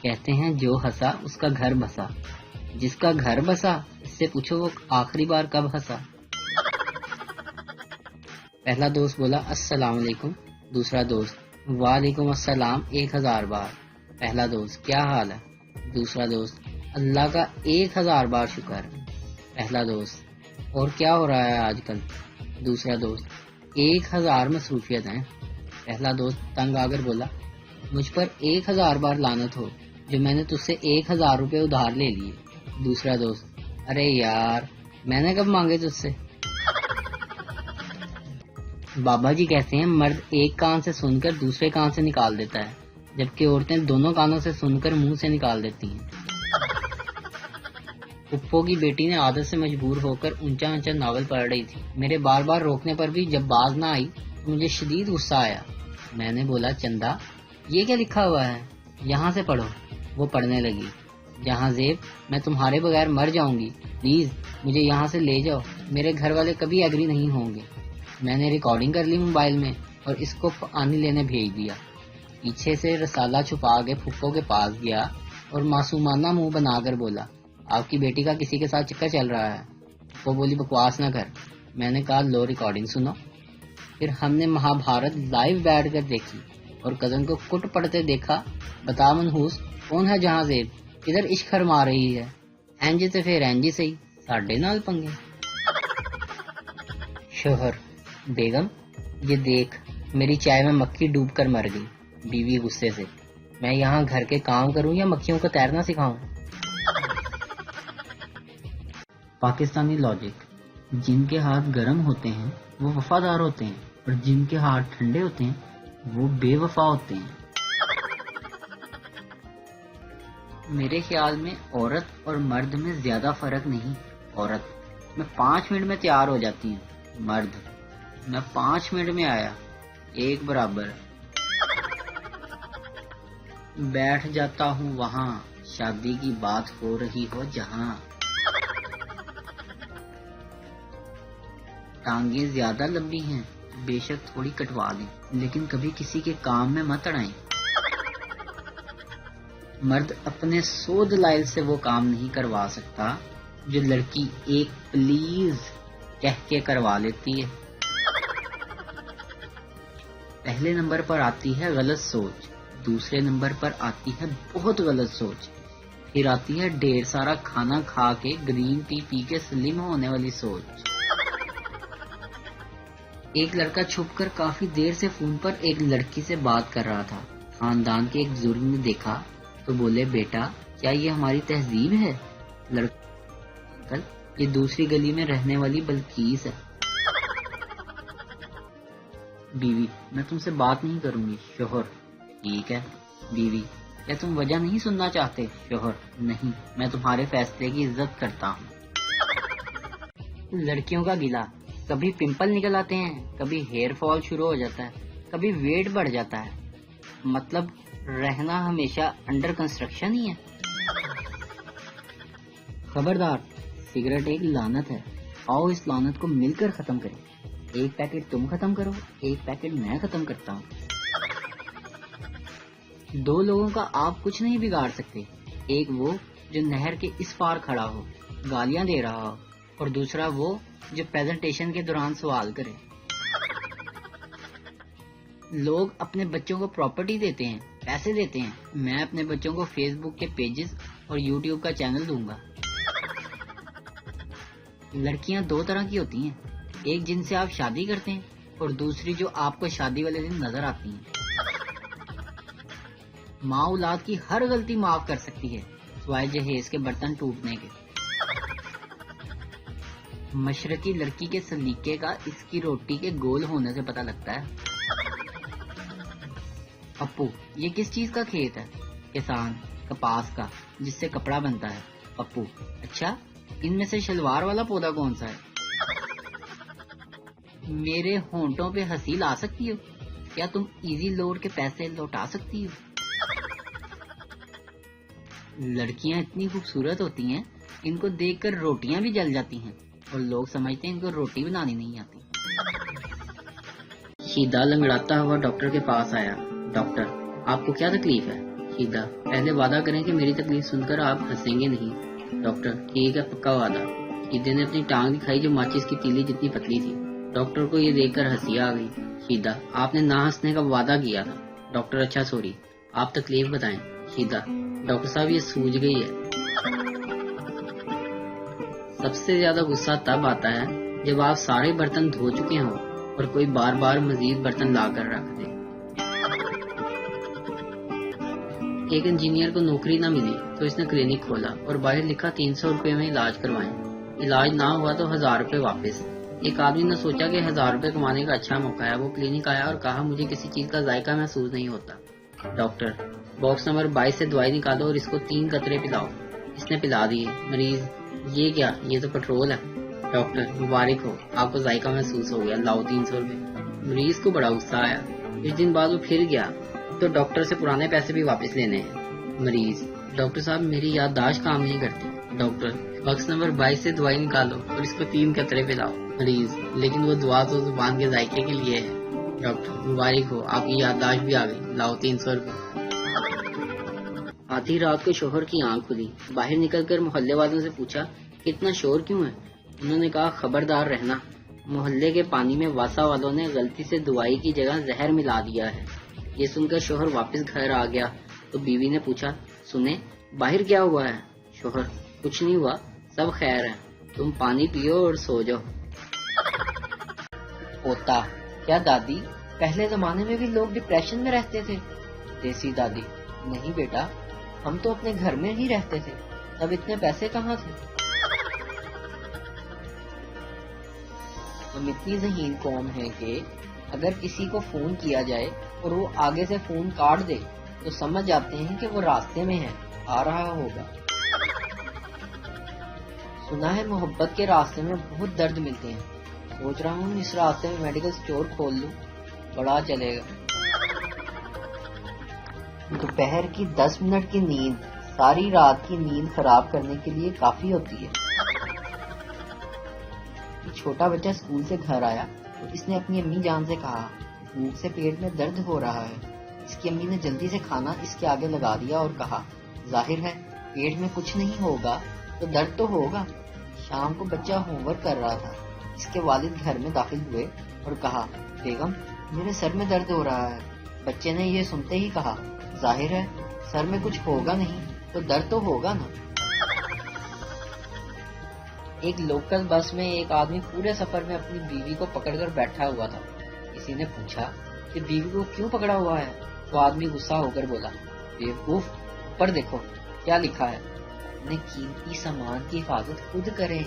کہتے ہیں جو ہنسا اس کا گھر بسا، جس کا گھر بسا اس سے پوچھو وہ آخری بار کب ہنسا۔ پہلا دوست بولا السلام علیکم، دوسرا دوست وعلیکم السلام 1000 بار۔ پہلا دوست کیا حال ہے؟ دوسرا دوست اللہ کا 1000 بار شکر۔ پہلا دوست اور کیا ہو رہا ہے آج کل؟ دوسرا دوست 1000 مصروفیت ہیں۔ پہلا دوست تنگ آ کر بولا مجھ پر 1000 بار لعنت ہو جو میں نے تجھ سے 1000 روپے ادھار لے لیے۔ دوسرا دوست ارے یار میں نے کب مانگے تجھ سے؟ بابا جی کہتے ہیں مرد ایک کان سے سن کر دوسرے کان سے نکال دیتا ہے، جبکہ عورتیں دونوں کانوں سے سن کر منہ سے نکال دیتی ہیں۔ پھپھو کی بیٹی نے عادت سے مجبور ہو کر اونچا اونچا ناول پڑھ رہی تھی۔ میرے بار بار روکنے پر بھی جب باز نہ آئی تو مجھے شدید غصہ آیا۔ میں نے بولا چندا یہ کیا لکھا ہوا ہے، یہاں سے پڑھو۔ وہ پڑھنے لگی جہاں زیب میں تمہارے بغیر مر جاؤں گی، پلیز مجھے یہاں سے لے جاؤ، میرے گھر والے کبھی ایگری نہیں ہوں گے۔ میں نے ریکارڈنگ کر لی موبائل میں اور اس کو پانی لینے بھیج دیا۔ پیچھے سے رسالہ چھپا کے پھپھو کے پاس گیا اور معصومانہ منہ بنا کر بولا آپ کی بیٹی کا کسی کے ساتھ چکر چل رہا ہے۔ وہ بولی بکواس نہ کر۔ میں نے کہا لو ریکارڈنگ سنو۔ پھر ہم نے مہابھارت لائیو بیٹھ کر دیکھی اور کزن کو کٹ پڑتے دیکھا۔ بتا منحوس کون ہے جہاں زیب، کدھر عشق فرما رہی ہے؟ اینج تے پھر اینج صحیح، ساڈے نال پنگے۔ شوہر بیگم یہ دیکھ میری چائے میں مکھی ڈوب کر مر گئی۔ بیوی غصے سے میں یہاں گھر کے کام کروں یا مکھیوں کو تیرنا سکھاؤں؟ پاکستانی لاجک، جن کے ہاتھ گرم ہوتے ہیں وہ وفادار ہوتے ہیں اور جن کے ہاتھ ٹھنڈے ہوتے ہیں وہ بے وفا ہوتے ہیں۔ میرے خیال میں عورت اور مرد میں زیادہ فرق نہیں۔ عورت میں 5 منٹ میں تیار ہو جاتی ہوں، مرد میں 5 منٹ میں آیا، ایک برابر۔ بیٹھ جاتا ہوں وہاں شادی کی بات ہو رہی ہو جہاں۔ ٹانگیں زیادہ لمبی ہیں بے شک تھوڑی کٹوا لیں، لیکن کبھی کسی کے کام میں مت اڑائیں۔ مرد اپنے 100 دلائل سے وہ کام نہیں کروا سکتا جو لڑکی ایک پلیز کہہ کے کروا لیتی ہے۔ پہلے نمبر پر آتی ہے غلط سوچ، دوسرے نمبر پر آتی ہے بہت غلط سوچ، پھر آتی ہے ڈھیر سارا کھانا کھا کے گرین ٹی پی کے سلم ہونے والی سوچ۔ ایک لڑکا چھپ کر کافی دیر سے فون پر ایک لڑکی سے بات کر رہا تھا۔ خاندان کے ایک بزرگ نے دیکھا تو بولے بیٹا کیا یہ ہماری تہذیب ہے؟ لڑکا یہ دوسری گلی میں رہنے والی بلقیس ہے۔ بیوی میں تم سے بات نہیں کروں گی۔ شوہر ٹھیک ہے۔ بیوی کیا تم وجہ نہیں سننا چاہتے؟ شوہر نہیں، میں تمہارے فیصلے کی عزت کرتا ہوں۔ لڑکیوں کا گلا، کبھی پمپل نکل آتے ہیں، کبھی ہیئر فال شروع ہو جاتا ہے، کبھی ویٹ بڑھ جاتا ہے، مطلب رہنا ہمیشہ انڈر کنسٹرکشن ہی ہے۔ خبردار سگریٹ ایک لعنت ہے، آؤ اس لعنت کو مل کر ختم کریں۔ ایک پیکٹ تم ختم کرو، ایک پیکٹ میں ختم کرتا ہوں۔ 2 لوگوں کا آپ کچھ نہیں بگاڑ سکتے، ایک وہ جو نہر کے اس پار کھڑا ہو گالیاں دے رہا ہو، اور دوسرا وہ جو پریزنٹیشن کے دوران سوال کرے۔ لوگ اپنے بچوں کو پراپرٹی دیتے ہیں، پیسے دیتے ہیں، میں اپنے بچوں کو فیس بک کے پیجز اور یوٹیوب کا چینل دوں گا۔ لڑکیاں 2 طرح کی ہوتی ہیں، ایک جن سے آپ شادی کرتے ہیں اور دوسری جو آپ کو شادی والے دن نظر آتی ہیں۔ ماں اولاد کی ہر غلطی معاف کر سکتی ہے سوائے جہیز کے برتن ٹوٹنے کے۔ مشرقی لڑکی کے سلیقے کا اس کی روٹی کے گول ہونے سے پتہ لگتا ہے۔ پپو یہ کس چیز کا کھیت ہے؟ کسان، کپاس کا، جس سے کپڑا بنتا ہے۔ پپو اچھا ان میں سے شلوار والا پودا کون سا ہے؟ میرے ہونٹوں پہ ہنسی لا سکتی ہو؟ کیا تم ایزی لوڈ کے پیسے لوٹا سکتی ہو؟ لڑکیاں اتنی خوبصورت ہوتی ہیں ان کو دیکھ کر روٹیاں بھی جل جاتی ہیں اور لوگ سمجھتے ہیں ان کو روٹی بنانی نہیں آتی۔ شیدا لنگڑاتا ہوا ڈاکٹر کے پاس آیا۔ ڈاکٹر آپ کو کیا تکلیف ہے؟ شیدا: پہلے وعدہ کریں کہ میری تکلیف سن کر آپ ہنسیں گے نہیں۔ ڈاکٹر: ٹھیک ہے، پکا وعدہ۔ شیدا نے اپنی ٹانگ دکھائی جو ماچس کی تیلی جتنی پتلی تھی۔ ڈاکٹر کو یہ دیکھ کر ہنسی آ گئی۔ شیدا: آپ نے نہ ہنسنے کا وعدہ کیا تھا۔ ڈاکٹر: اچھا سوری، آپ تکلیف بتائیں۔ شیدا: ڈاکٹر صاحب یہ سوج گئی ہے۔ سب سے زیادہ غصہ تب آتا ہے جب آپ سارے برتن دھو چکے ہوں اور کوئی بار بار مزید برتن لا کر رکھ دے۔ ایک انجینئر کو نوکری نہ ملی تو اس نے کلینک کھولا اور باہر لکھا 300 روپے میں علاج کروائیں، علاج نہ ہوا تو 1000 روپے واپس۔ ایک آدمی نے سوچا کہ 1000 روپے کمانے کا اچھا موقع ہے۔ وہ کلینک آیا اور کہا مجھے کسی چیز کا ذائقہ محسوس نہیں ہوتا۔ ڈاکٹر: باکس نمبر 22 سے دوائی نکالو اور اس کو 3 قطرے پلاؤ۔ اس نے پلا دیے۔ مریض: یہ کیا؟ یہ تو پیٹرول ہے۔ ڈاکٹر: مبارک ہو، آپ کو ذائقہ محسوس ہو گیا، لاؤ 300 روپے۔ مریض کو بڑا غصہ آیا۔ کچھ دن بعد وہ پھر گیا تو ڈاکٹر سے پرانے پیسے بھی واپس لینے ہیں۔ مریض: ڈاکٹر صاحب میری یادداشت کام نہیں کرتی۔ ڈاکٹر: باکس نمبر 22 سے دوائی نکالو اور اس کو 3 قطرے پلاؤ۔ مریض: لیکن وہ دوا تو زبان کے ذائقے کے لیے ہے۔ ڈاکٹر: مبارک ہو، آپ کی یادداشت بھی آ گئی، لاؤ 300 روپے۔ آدھی رات کو شوہر کی آنکھ کھلی۔ باہر نکل کر محلے والوں سے پوچھا کہ اتنا شور کیوں ہے؟ انہوں نے کہا خبردار رہنا، محلے کے پانی میں واسا والوں نے غلطی سے دوائی کی جگہ زہر ملا دیا ہے۔ یہ سن کر شوہر واپس گھر آ گیا تو بیوی نے پوچھا سنیں باہر کیا ہوا ہے؟ شوہر: کچھ نہیں ہوا، سب خیر ہے، تم پانی پیو اور سو جاؤ۔ پوتا: کیا دادی پہلے زمانے میں بھی لوگ ڈپریشن میں رہتے تھے؟ دیسی دادی: نہیں بیٹا، ہم تو اپنے گھر میں ہی رہتے تھے، تب اتنے پیسے کہاں تھے؟ ہم اتنی ذہین قوم ہیں کہ اگر کسی کو فون کیا جائے اور وہ آگے سے فون کاٹ دے تو سمجھ جاتے ہیں کہ وہ راستے میں ہے، آ رہا ہوگا۔ سنا ہے محبت کے راستے میں بہت درد ملتے ہیں، سوچ رہا ہوں اس راستے میں میڈیکل سٹور کھول لوں، بڑا چلے گا۔ دوپہر کی 10 منٹ کی نیند ساری رات کی نیند خراب کرنے کے لیے کافی ہوتی ہے۔ چھوٹا بچہ اسکول سے گھر آیا تو اس نے اپنی امی جان سے کہا بھوک سے پیٹ میں درد ہو رہا ہے۔ اس کی امی نے جلدی سے کھانا اس کے آگے لگا دیا اور کہا ظاہر ہے پیٹ میں کچھ نہیں ہوگا تو درد تو ہوگا۔ شام کو بچہ ہوم ورک کر رہا تھا، اس کے والد گھر میں داخل ہوئے اور کہا بیگم میرے سر میں درد ہو رہا ہے۔ بچے نے یہ سنتے ہی کہا ظاہر ہے سر میں کچھ ہوگا نہیں تو درد تو ہوگا نا۔ ایک لوکل بس میں ایک آدمی پورے سفر میں اپنی بیوی کو پکڑ کر بیٹھا ہوا تھا۔ کسی نے پوچھا کہ بیوی کو کیوں پکڑا ہوا ہے؟ تو آدمی غصہ ہو کر بولا بیوقوف، اوپر دیکھو کیا لکھا ہے، اپنے قیمتی سامان کی حفاظت خود کریں۔